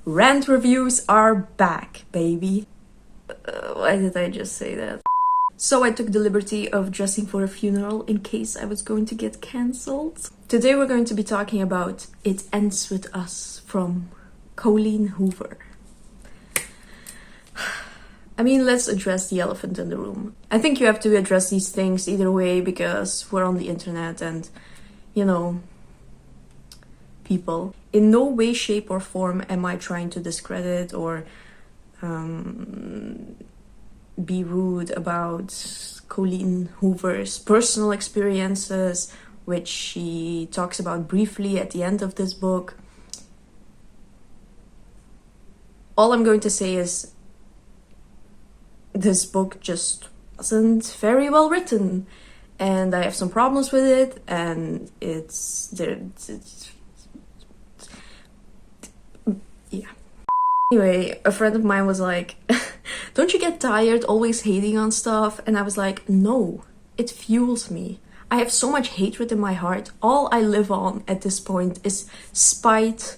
Rant reviews are back, baby. Why did I just say that? So I took the liberty of dressing for a funeral in case I was going to get cancelled. Today we're going to be talking about It Ends With Us from Colleen Hoover. I mean, let's address the elephant in the room. I think you have to address these things either way because we're on the internet and, you know, people. In no way, shape or form am I trying to discredit or be rude about Colleen Hoover's personal experiences, which she talks about briefly at the end of this book. All I'm going to say is this book just wasn't very well written, and I have some problems with it, and it's yeah. Anyway, a friend of mine was like, don't you get tired always hating on stuff? And I was like, no, it fuels me. I have so much hatred in my heart. All I live on at this point is spite,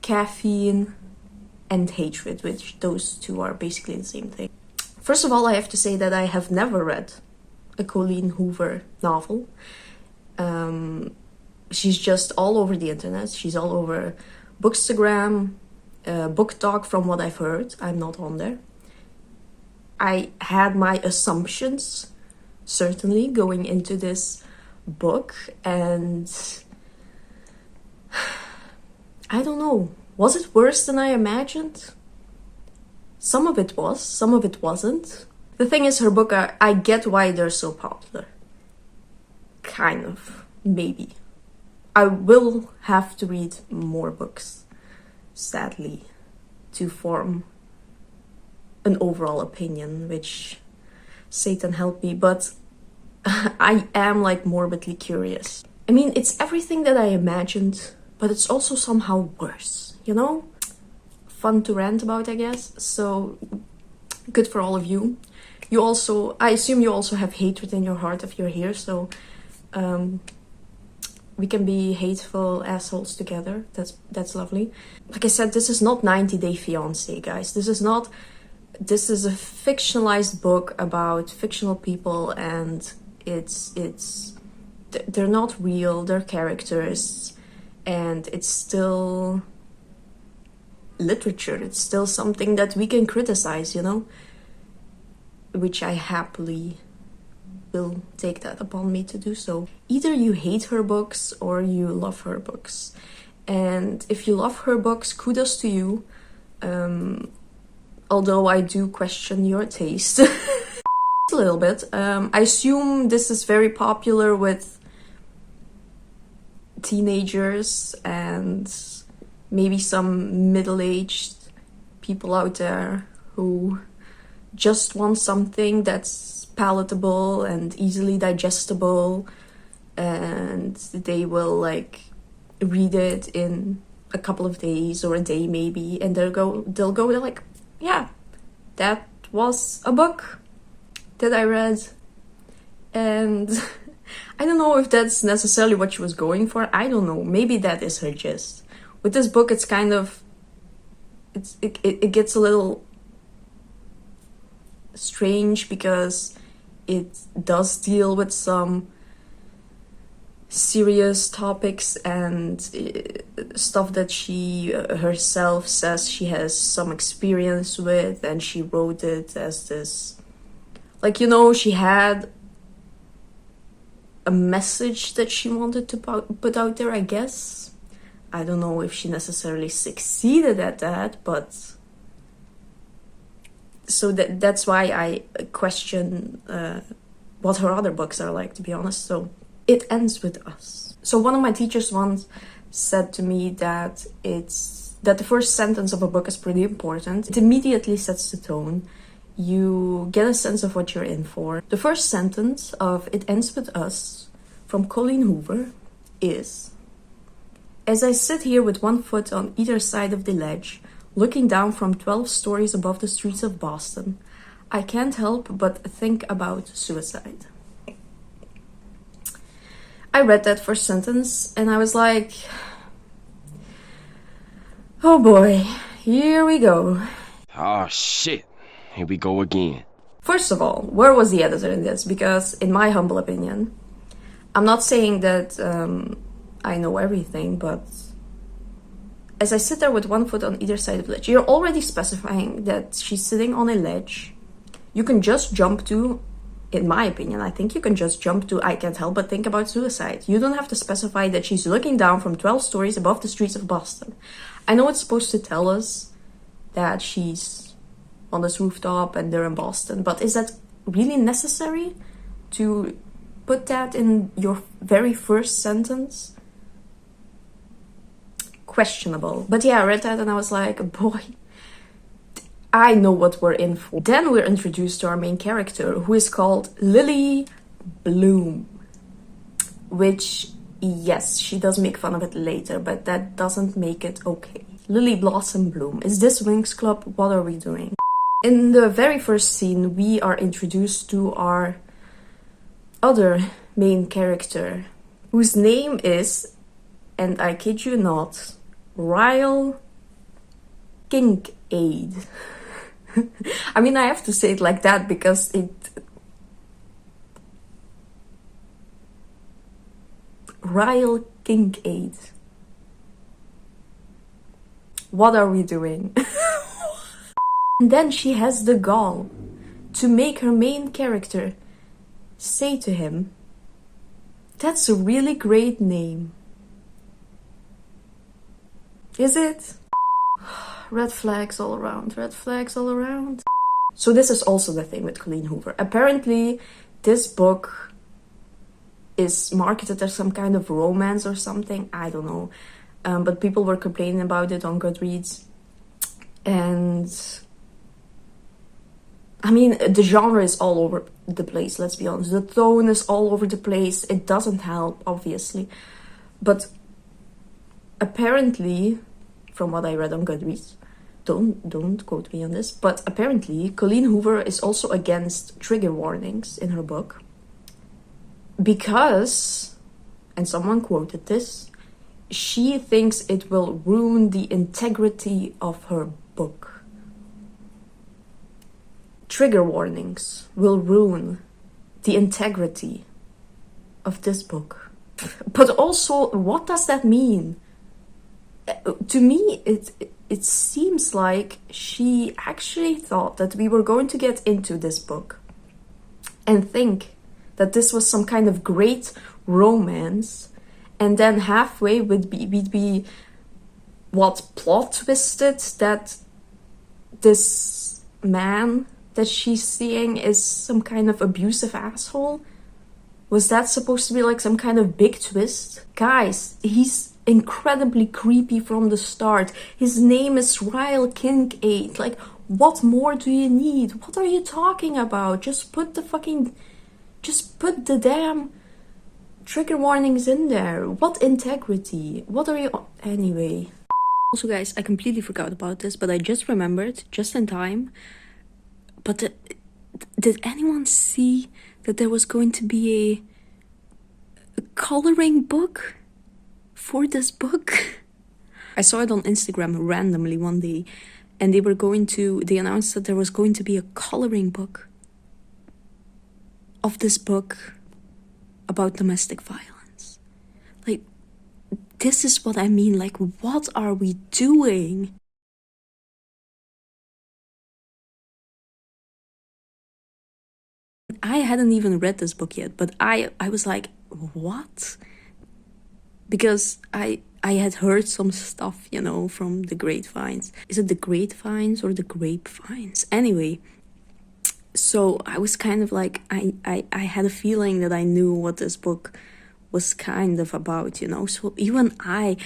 caffeine, and hatred, which those two are basically the same thing. First of all, I have to say that I have never read a Colleen Hoover novel. She's just all over the internet. She's all over Bookstagram, Book Talk, from what I've heard. I'm not on there. I had my assumptions, certainly, going into this book, and I don't know. Was it worse than I imagined? Some of it was, some of it wasn't. The thing is, her book, I get why they're so popular. Kind of, maybe. I will have to read more books, sadly, to form an overall opinion, which Satan help me, but I am like morbidly curious. I mean, it's everything that I imagined, but it's also somehow worse, you know? Fun to rant about, I guess. So good for all of you. You also, I assume you also have hatred in your heart if you're here, so we can be hateful assholes together. That's lovely. Like I said, this is not 90 Day Fiancé, guys. This is a fictionalized book about fictional people, and they're not real, they're characters, and it's still literature. It's still something that we can criticize, you know, which I happily will take that upon me to do so. Either you hate her books or you love her books, and if you love her books, kudos to you, although I do question your taste a little bit. I assume this is very popular with teenagers and maybe some middle-aged people out there who just want something that's palatable and easily digestible, and they will like read it in a couple of days or a day maybe, and they're like, yeah, that was a book that I read. And I don't know if that's necessarily what she was going for. I don't know, maybe that is her gist. With this book, it's kind of, it gets a little strange because it does deal with some serious topics and stuff that she herself says she has some experience with, and she wrote it as this, like, you know, she had a message that she wanted to put out there, I guess. I don't know if she necessarily succeeded at that, but so that's why I question what her other books are like, to be honest. So It Ends With Us. So one of my teachers once said to me that the first sentence of a book is pretty important. It immediately sets the tone. You get a sense of what you're in for. The first sentence of It Ends With Us from Colleen Hoover is: as I sit here with one foot on either side of the ledge, looking down from 12 stories above the streets of Boston, I can't help but think about suicide. I read that first sentence and I was like, Oh boy, here we go. Oh shit, here we go again. First of all, where was the editor in this? Because, in my humble opinion, I'm not saying that I know everything, but as I sit there with one foot on either side of the ledge, you're already specifying that she's sitting on a ledge. You can just jump to, in my opinion, I think you can just jump to I can't help but think about suicide. You don't have to specify that she's looking down from 12 stories above the streets of Boston. I know it's supposed to tell us that she's on this rooftop and they're in Boston, but is that really necessary to put that in your very first sentence? Questionable. But yeah, I read that and I was like, boy, I know what we're in for. Then we're introduced to our main character, who is called Lily Bloom. Which, yes, she does make fun of it later, but that doesn't make it okay. Lily Blossom Bloom. Is this Winx Club? What are we doing? In the very first scene, we are introduced to our other main character, whose name is, and I kid you not, Ryle Kincaid. I mean, I have to say it like that because Ryle Kincaid. What are we doing? And then she has the gall to make her main character say to him, "That's a really great name." Is it? Red flags all around, red flags all around. So this is also the thing with Colleen Hoover. Apparently, this book is marketed as some kind of romance or something. I don't know. But people were complaining about it on Goodreads. And I mean, the genre is all over the place, let's be honest. The tone is all over the place. It doesn't help, obviously. But apparently, from what I read on Goodreads, don't quote me on this, but apparently Colleen Hoover is also against trigger warnings in her book. Because, and someone quoted this, she thinks it will ruin the integrity of her book. Trigger warnings will ruin the integrity of this book. But also, what does that mean? To me, it seems like she actually thought that we were going to get into this book and think that this was some kind of great romance, and then halfway we'd be what, plot twisted that this man that she's seeing is some kind of abusive asshole? Was that supposed to be like some kind of big twist? Guys, he's incredibly creepy from the start. His name is Ryle Kincaid. Like, what more do you need? What are you talking about? Just put the damn trigger warnings in there. What integrity? What are you... Anyway. Also, guys, I completely forgot about this, but I just remembered, just in time. But did anyone see that there was going to be a coloring book for this book? I saw it on Instagram randomly one day, and they announced that there was going to be a coloring book of this book about domestic violence. Like, this is what I mean. Like, what are we doing? I hadn't even read this book yet, but I was like, what? Because I had heard some stuff, from the grapevines. Is it the grapevines or the grapevines? Anyway, so I was kind of like, I had a feeling that I knew what this book was kind of about, So even but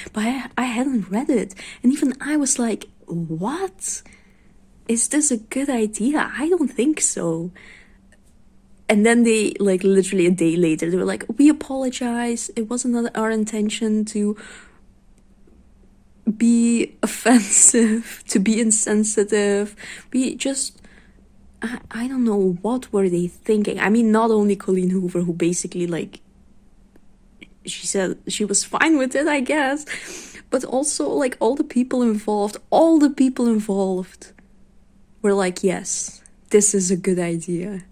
I hadn't read it. And even I was like, what? Is this a good idea? I don't think so. And then they, like, literally a day later, they were like, we apologize. It wasn't our intention to be offensive, to be insensitive. We just, I don't know, what were they thinking? I mean, not only Colleen Hoover, who basically, like, she said she was fine with it, I guess. But also, like, all the people involved were like, yes, this is a good idea.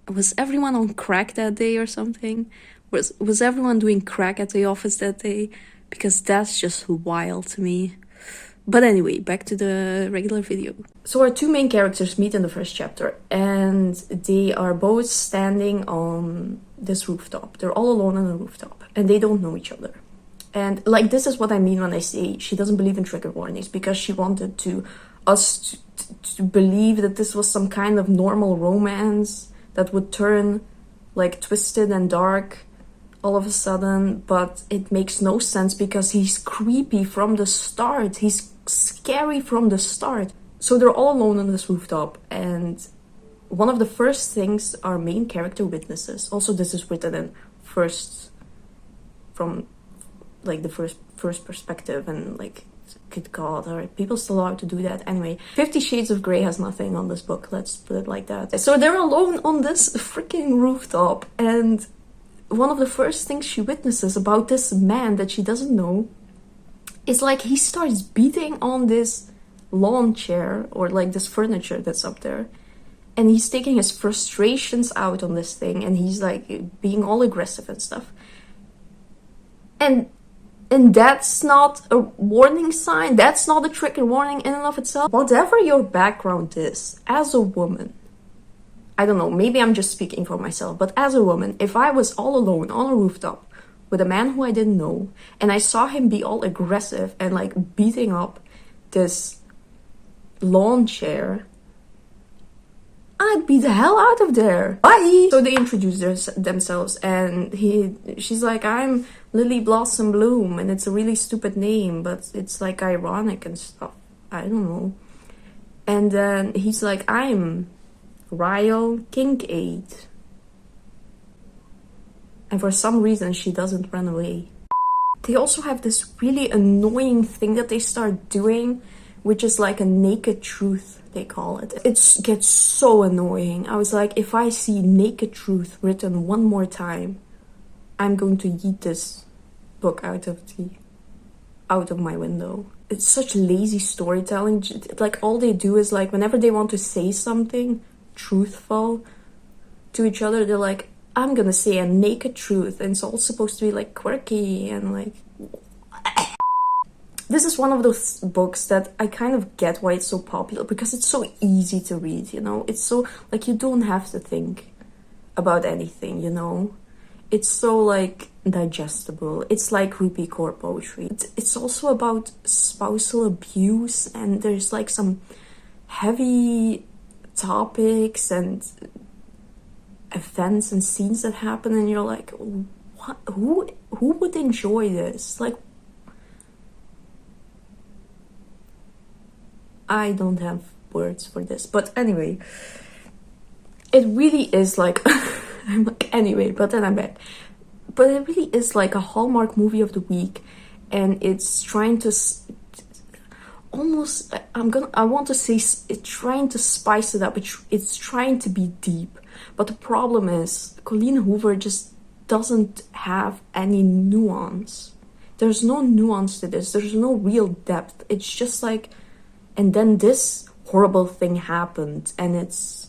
Was everyone on crack that day or something? Was everyone doing crack at the office that day? Because that's just wild to me. But anyway, back to the regular video. So our two main characters meet in the first chapter, and they are both standing on this rooftop. They're all alone on a rooftop, and they don't know each other. And like, this is what I mean when I say she doesn't believe in trigger warnings, because she wanted us to believe that this was some kind of normal romance that would turn like twisted and dark all of a sudden, but it makes no sense because he's creepy from the start. He's scary from the start. So they're all alone on this rooftop, and one of the first things our main character witnesses, also this is written in first, from like the first perspective, and like, good God, are people still allowed to do that? Anyway, 50 Shades of Grey has nothing on this book, let's put it like that. So they're alone on this freaking rooftop, and one of the first things she witnesses about this man that she doesn't know is like, he starts beating on this lawn chair, or like this furniture that's up there, and he's taking his frustrations out on this thing, and he's like being all aggressive and stuff. And that's not a warning sign. That's not a trigger warning in and of itself. Whatever your background is, as a woman, I don't know, maybe I'm just speaking for myself, but as a woman, if I was all alone on a rooftop with a man who I didn't know, and I saw him be all aggressive and like beating up this lawn chair, I'd be the hell out of there. Bye! So they introduce themselves, and she's like, I'm Lily Blossom Bloom, and it's a really stupid name, but it's like ironic and stuff. I don't know. And then he's like, I'm Ryle Kincaid. And for some reason, she doesn't run away. They also have this really annoying thing that they start doing, which is like a naked truth, they call it. It gets so annoying. I was like, if I see naked truth written one more time, I'm going to yeet this book out of my window. It's such lazy storytelling. Like, all they do is like, whenever they want to say something truthful to each other, they're like, I'm gonna say a naked truth, and it's all supposed to be like quirky and like... This is one of those books that I kind of get why it's so popular, because it's so easy to read, you know? It's so, like, you don't have to think about anything, you know? It's so, like, digestible. It's like Rupi Kaur poetry. It's also about spousal abuse, and there's, like, some heavy topics and events and scenes that happen, and you're like, what? Who would enjoy this? Like, I don't have words for this, but anyway, it really is like, I'm like, anyway, but then I'm back. But it really is like a Hallmark movie of the week, and it's trying to almost, I want to say it's trying to spice it up. It's trying to be deep, but the problem is Colleen Hoover just doesn't have any nuance. There's no nuance to this. There's no real depth. It's just like, and then this horrible thing happened, and it's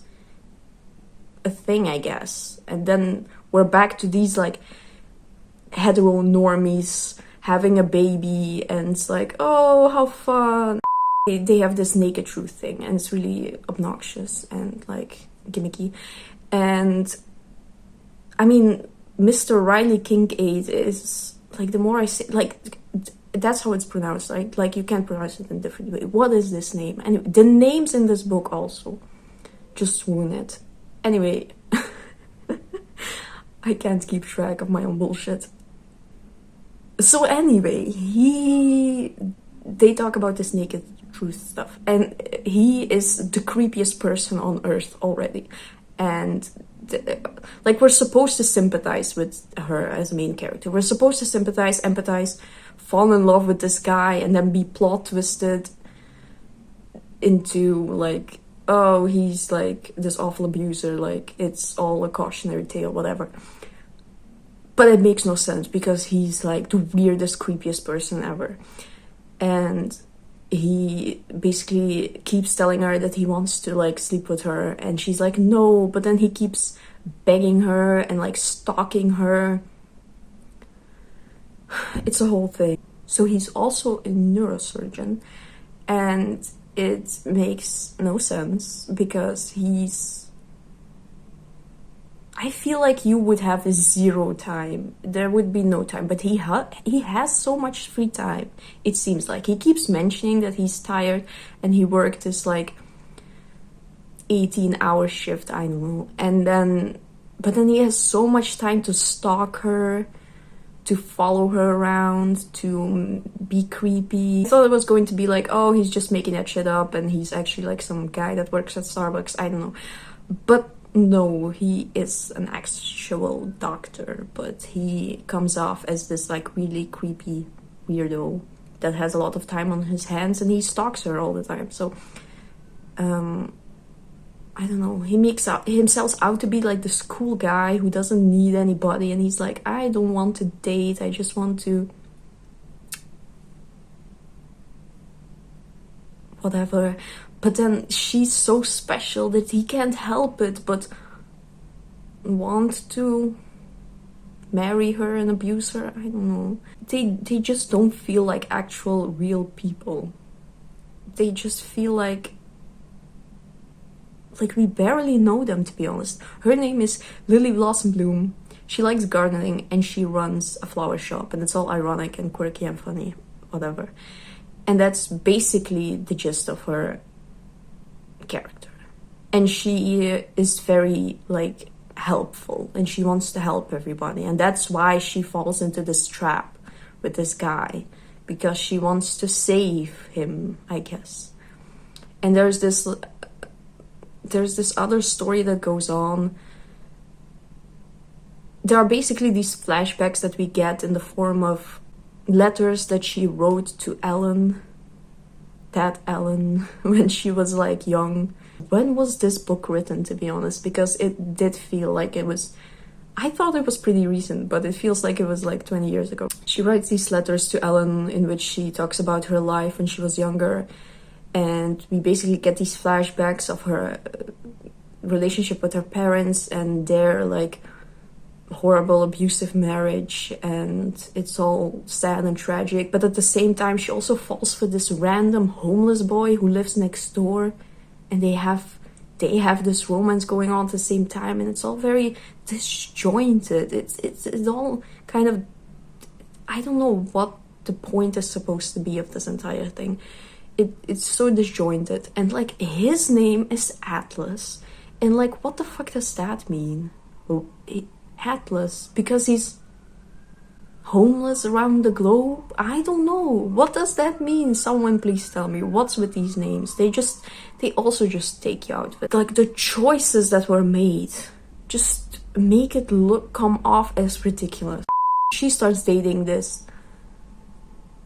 a thing, I guess. And then we're back to these like hetero normies having a baby, and it's like, oh, how fun. They have this naked truth thing, and it's really obnoxious and like gimmicky. And I mean, Mr. Riley Kincaid is like, the more I say, like, that's how it's pronounced, right? Like, you can't pronounce it in a different way. What is this name? Anyway, the names in this book also just ruin it. Anyway, I can't keep track of my own bullshit. So anyway, they talk about this naked truth stuff, and he is the creepiest person on earth already. And like, we're supposed to sympathize with her as a main character. We're supposed to sympathize, empathize, fall in love with this guy, and then be plot twisted into like, oh, he's like this awful abuser, like it's all a cautionary tale, whatever. But it makes no sense because he's like the weirdest, creepiest person ever. And he basically keeps telling her that he wants to like sleep with her, and she's like no, but then he keeps begging her and like stalking her. It's a whole thing. So he's also a neurosurgeon, and it makes no sense because I feel like you would have zero time. There would be no time, but he has so much free time. It seems like he keeps mentioning that he's tired and he worked this like 18-hour shift, I don't know. But then he has so much time to stalk her, to follow her around, to be creepy. I thought it was going to be like, oh, he's just making that shit up and he's actually like some guy that works at Starbucks, I don't know. But no, he is an actual doctor, but he comes off as this like really creepy weirdo that has a lot of time on his hands, and he stalks her all the time. So I don't know, he makes himself out to be like this cool guy who doesn't need anybody, and he's like, I don't want to date, I just want to whatever. But then she's so special that he can't help it but want to marry her and abuse her. I don't know. They just don't feel like actual real people. They just feel like we barely know them, to be honest. Her name is Lily Blossom Bloom. She likes gardening and she runs a flower shop, and it's all ironic and quirky and funny, whatever. And that's basically the gist of her character. And she is very like helpful, and she wants to help everybody, and that's why she falls into this trap with this guy, because she wants to save him, I guess. And there's this other story that goes on. There are basically these flashbacks that we get in the form of letters that she wrote to Ellen, when she was like young. When was this book written, to be honest? Because it did feel like it was, I thought it was pretty recent, but it feels like it was like 20 years ago. She writes these letters to Ellen in which she talks about her life when she was younger, and we basically get these flashbacks of her relationship with her parents and their like horrible abusive marriage, and it's all sad and tragic. But at the same time, she also falls for this random homeless boy who lives next door, and they have this romance going on at the same time, and it's all very disjointed. It's all kind of, I don't know what the point is supposed to be of this entire thing. It's so disjointed, and like his name is Atlas, and like what the fuck does that mean? Atlas, because he's homeless around the globe? I don't know. What does that mean? Someone please tell me. What's with these names? They also just take you out. But like the choices that were made just make it come off as ridiculous. She starts dating this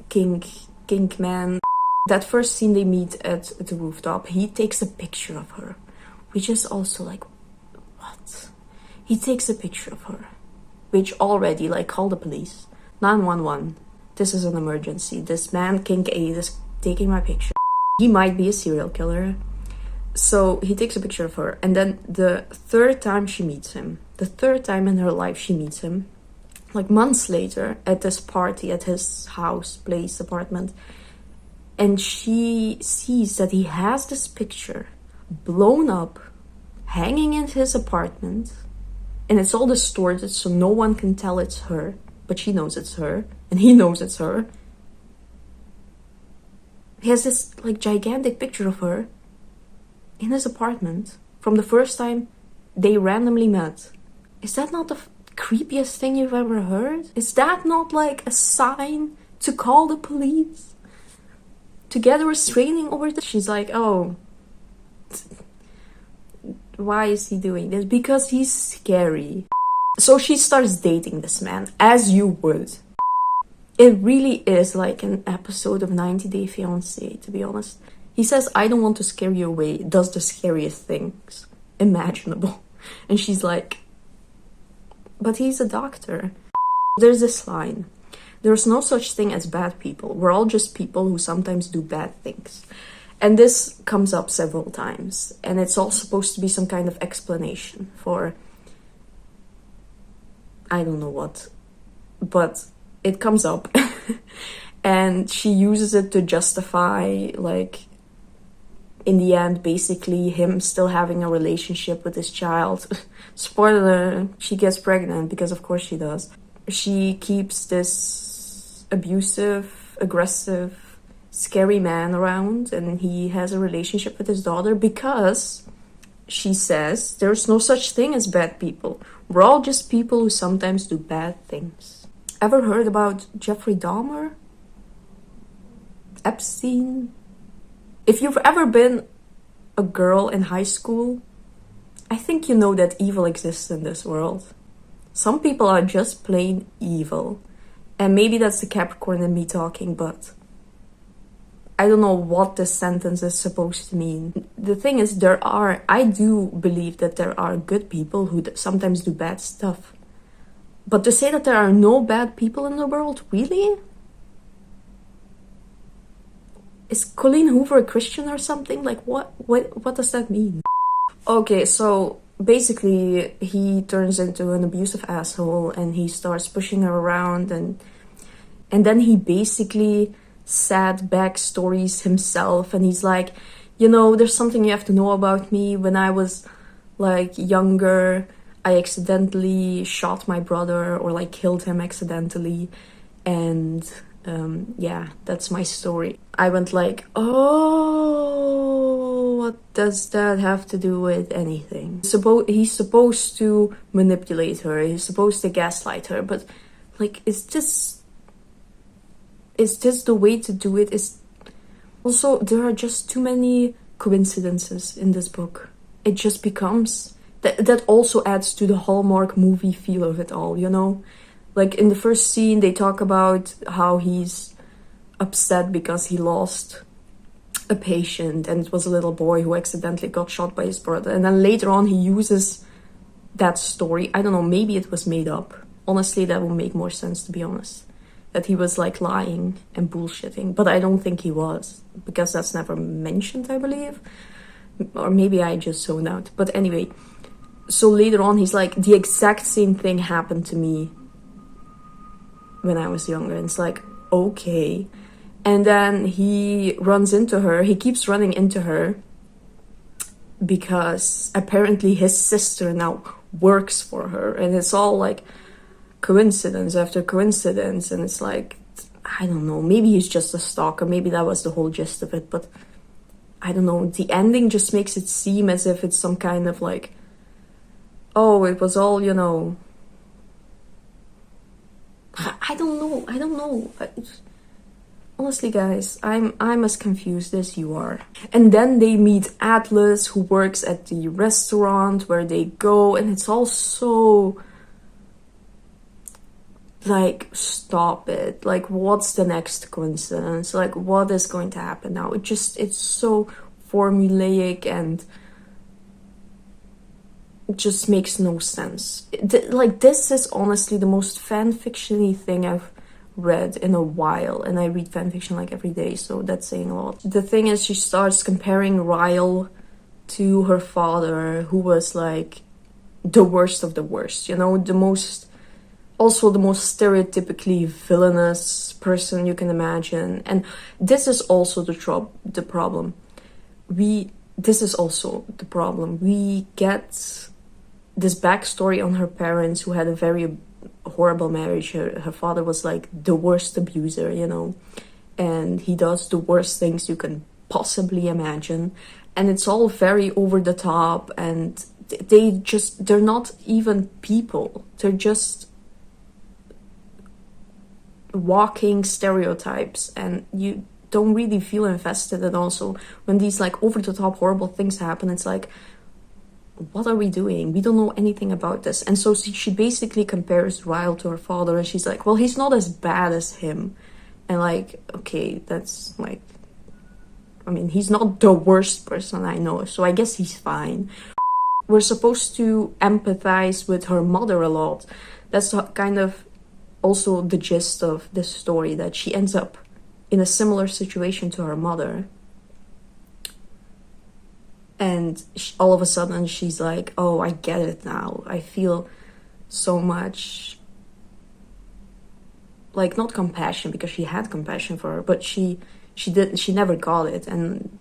kink man. That first scene they meet at the rooftop, he takes a picture of her, which is also like, what? He takes a picture of her, which already, like, call the police. 911. This is an emergency. This man, Kink A, is taking my picture. He might be a serial killer. So he takes a picture of her. And then the third time she meets him, the third time in her life she meets him, like months later at this party at his house, place, apartment, and she sees that he has this picture blown up, hanging in his apartment, and it's all distorted so no one can tell it's her, but she knows it's her, and he knows it's her. He has this like gigantic picture of her in his apartment from the first time they randomly met. Is that not the creepiest thing you've ever heard? Is that not like a sign to call the police? To get a restraining order? She's like, oh, why is he doing this? Because he's scary. So she starts dating this man, as you would. It really is like an episode of 90 Day Fiancé, to be honest. He says, I don't want to scare you away, does the scariest things imaginable. And she's like, but he's a doctor. There's this line: there's no such thing as bad people. We're all just people who sometimes do bad things. And this comes up several times, and it's all supposed to be some kind of explanation for I don't know what, but it comes up. And she uses it to justify, like, in the end, basically him still having a relationship with his child. Spoiler, she gets pregnant, because of course she does. She keeps this abusive, aggressive, scary man around, and he has a relationship with his daughter because she says there's no such thing as bad people. We're all just people who sometimes do bad things. Ever heard about Jeffrey Dahmer? Epstein? If you've ever been a girl in high school, I think you know that evil exists in this world. Some people are just plain evil. And maybe that's the Capricorn in me talking, but I don't know what this sentence is supposed to mean. The thing is, I do believe that there are good people who sometimes do bad stuff. But to say that there are no bad people in the world, really? Is Colleen Hoover a Christian or something? Like, what does that mean? Okay, so basically he turns into an abusive asshole and he starts pushing her around, and then he basically sad backstories himself, and he's like, you know, there's something you have to know about me. When I was like younger, I accidentally shot my brother, or like killed him accidentally, and yeah, that's my story. I went like, oh, what does that have to do with anything? He's supposed to manipulate her, he's supposed to gaslight her, but like, is this the way to do it? Also, there are just too many coincidences in this book. It just becomes that also adds to the Hallmark movie feel of it all, you know? Like in the first scene, they talk about how he's upset because he lost a patient, and it was a little boy who accidentally got shot by his brother. And then later on, he uses that story. I don't know, maybe it was made up. Honestly, that would make more sense, to be honest. That he was like lying and bullshitting. But I don't think he was, because that's never mentioned, I believe. Or maybe I just zoned out. But anyway, so later on, he's like, the exact same thing happened to me when I was younger. And it's like, okay. And then he runs into her. He keeps running into her because apparently his sister now works for her. And it's all like coincidence after coincidence. And it's like, I don't know, maybe he's just a stalker. Maybe that was the whole gist of it. But I don't know. The ending just makes it seem as if it's some kind of like, oh, it was all, you know, I don't know. Honestly, guys, I'm as confused as you are. And then they meet Atlas, who works at the restaurant where they go, and it's all so like, stop it. Like, what's the next coincidence? Like, what is going to happen now? It's so formulaic, and it just makes no sense. Like, this is honestly the most fanfiction-y thing I've read in a while, and I read fanfiction like every day, so that's saying a lot. The thing is, she starts comparing Ryle to her father, who was like the worst of the worst, you know, the most stereotypically villainous person you can imagine. And this is also the problem. This is also the problem. We get this backstory on her parents, who had a very horrible marriage. Her father was like the worst abuser, you know, and he does the worst things you can possibly imagine. And it's all very over the top, and they're not even people. They're just walking stereotypes, and you don't really feel invested. And also, when these like over the top horrible things happen, it's like, what are we doing? We don't know anything about this. And so she basically compares Ryle to her father, and she's like, well, he's not as bad as him. And like, okay, that's like, I mean, he's not the worst person I know, so I guess he's fine. We're supposed to empathize with her mother a lot. That's kind of also the gist of this story, that she ends up in a similar situation to her mother. And all of a sudden she's like, oh, I get it now. I feel so much, like, not compassion, because she had compassion for her, but she never got it. And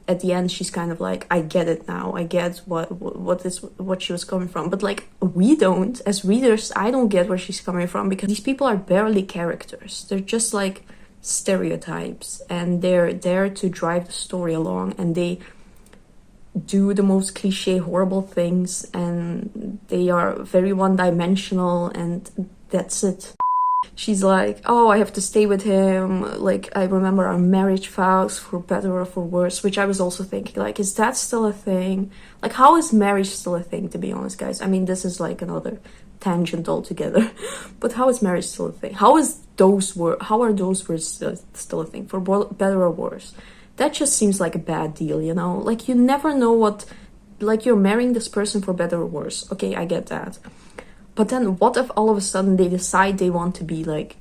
at the end she's kind of like, I get it now. I get what she was coming from. But like, we don't, as readers, I don't get where she's coming from, because these people are barely characters. They're just like stereotypes, and they're there to drive the story along, and they do the most cliche horrible things, and they are very one-dimensional, and that's it. She's like, oh, I have to stay with him, like, I remember our marriage vows, for better or for worse, which I was also thinking, like, is that still a thing? Like, how is marriage still a thing, to be honest, guys? I mean, this is like another tangent altogether, but how is marriage still a thing? How are those words still a thing, for better or worse? That just seems like a bad deal, you know? Like, you never know what... Like, you're marrying this person for better or worse. Okay, I get that. But then what if all of a sudden they decide they want to be, like,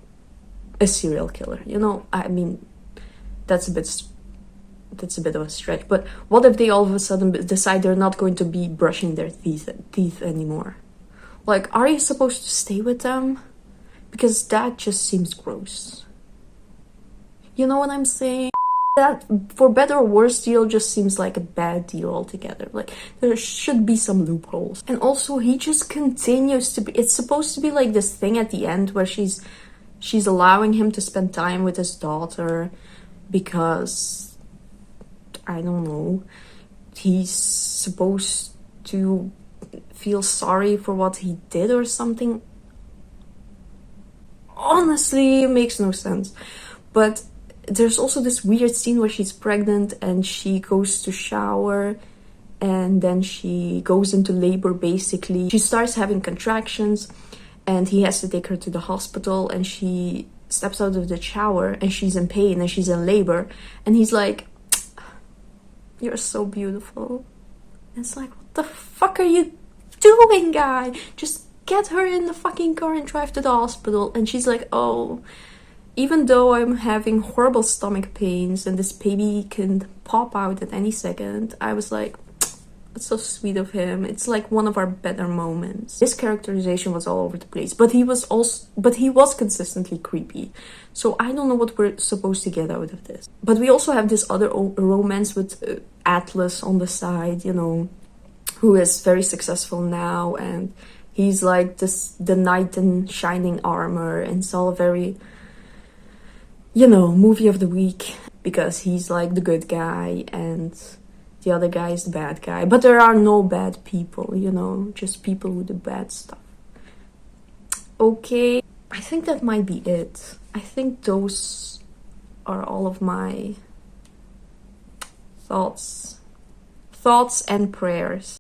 a serial killer? You know, I mean, that's a bit of a stretch. But what if they all of a sudden decide they're not going to be brushing their teeth anymore? Like, are you supposed to stay with them? Because that just seems gross. You know what I'm saying? That for better or worse deal just seems like a bad deal altogether. Like, there should be some loopholes. And also, he just continues to be... It's supposed to be like this thing at the end where she's allowing him to spend time with his daughter because, I don't know, he's supposed to feel sorry for what he did or something. Honestly, it makes no sense. But there's also this weird scene where she's pregnant and she goes to shower, and then she goes into labor, basically. She starts having contractions and he has to take her to the hospital, and she steps out of the shower and she's in pain and she's in labor, and he's like, you're so beautiful. And it's like, what the fuck are you doing, guy? Just get her in the fucking car and drive to the hospital. And she's like, oh, even though I'm having horrible stomach pains and this baby can pop out at any second, I was like, it's so sweet of him. It's like one of our better moments. His characterization was all over the place, but he was consistently creepy. So I don't know what we're supposed to get out of this. But we also have this other romance with Atlas on the side, you know, who is very successful now, and he's like the knight in shining armor, and it's all very, you know, movie of the week, because he's like the good guy and the other guy is the bad guy. But there are no bad people, you know, just people who do bad stuff. Okay, I think that might be it. I think those are all of my thoughts and prayers.